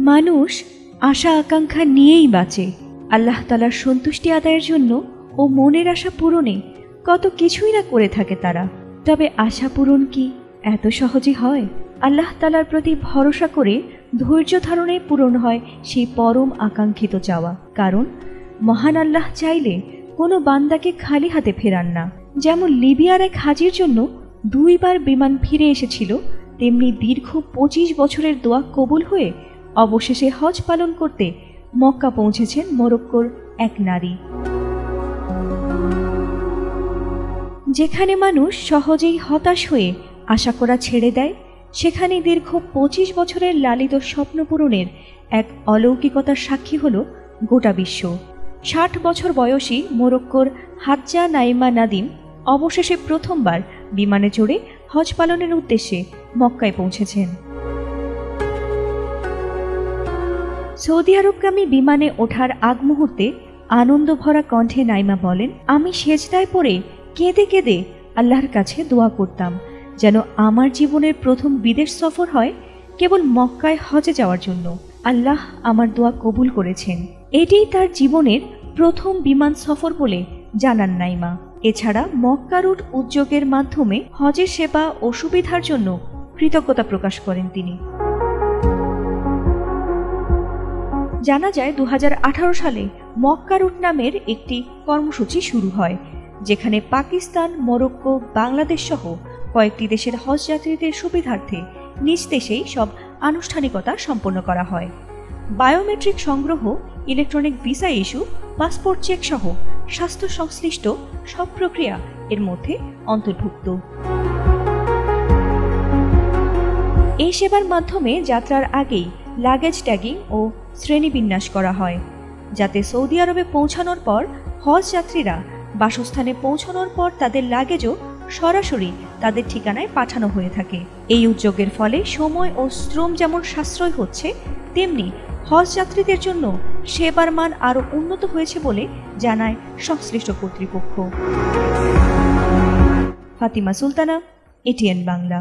মানুষ আশা আকাঙ্ক্ষা নিয়েই বাঁচে। আল্লাহ তাআলার সন্তুষ্টি আদায়ের জন্য ও মনের আশা পূরণে কত কিছুই না করে থাকে তারা। তবে আশা পূরণ কি এত সহজে হয়? আল্লাহ তাআলার প্রতি ভরসা করে ধৈর্য ধারণে পূরণ হয় সেই পরম আকাঙ্ক্ষিত চাওয়া। কারণ মহান আল্লাহ চাইলে কোনো বান্দাকে খালি হাতে ফেরান না। যেমন লিবিয়ার এক হাজির জন্য 2 বার বিমান ফিরে এসেছিল, তেমনি দীর্ঘ 25 বছরের দোয়া কবুল হয়ে অবশেষে হজ পালন করতে মক্কা পৌঁছেছেন মরক্কোর এক নারী। যেখানে মানুষ সহজেই হতাশ হয়ে আশা করা ছেড়ে দেয়, সেখানে দীর্ঘ 25 বছরের লালিত স্বপ্ন পূরণের এক অলৌকিকতার সাক্ষী হল গোটা বিশ্ব। 60 বছর বয়সী মরক্কোর হাজ্জা নাইমা নাদিম অবশেষে প্রথমবার বিমানে চড়ে হজ পালনের উদ্দেশ্যে মক্কায় পৌঁছেছেন। সৌদি আরবগামী বিমানে ওঠার আগ মুহূর্তে আনন্দ ভরা কণ্ঠে নাইমা বলেন, আমি সেজদায় পড়ে কেঁদে কেঁদে আল্লাহর কাছে দোয়া করতাম যেন আমার জীবনের প্রথম বিদেশ সফর হয় কেবল মক্কায় হজে যাওয়ার জন্য। আল্লাহ আমার দোয়া কবুল করেছেন। এটিই তার জীবনের প্রথম বিমান সফর বলে জানান নাইমা। এছাড়া মক্কা রুট উদ্যোগের মাধ্যমে হজের সেবা ও সুবিধার জন্য কৃতজ্ঞতা প্রকাশ করেন তিনি। জানা যায় 2018 সালে মক্কা রুট নামের একটি কর্মসূচি শুরু হয়, যেখানে পাকিস্তান, মরক্কো, বাংলাদেশ সহ কয়েকটি দেশের হজ যাত্রীদের সুবিধার্থে নিজ দেশেই সব আনুষ্ঠানিকতা সম্পন্ন করা হয়। বায়োমেট্রিক সংগ্রহ, electronic visa issue, passport check সহ স্বাস্থ্য সংশ্লিষ্ট সব প্রক্রিয়া এর মধ্যে অন্তর্ভুক্ত। এই সেবার মাধ্যমে যাত্রার আগেই লাগেজ ট্যাগিং ও শ্রেণীবিন্যাস করা হয়, যাতে সৌদি আরবে পৌঁছানোর পর হজ যাত্রীরা বাসস্থানে পৌঁছানোর পর তাদের লাগেজও সরাসরি তাদের ঠিকানায় পাঠানো হয়ে থাকে। এই উদ্যোগের ফলে সময় ও শ্রম যেমন সাশ্রয় হচ্ছে, তেমনি হজ যাত্রীদের জন্য সেবার মান আরও উন্নত হয়েছে বলে জানায় সংশ্লিষ্ট কর্তৃপক্ষ। ফাতিমা সুলতানা, এটিএন বাংলা।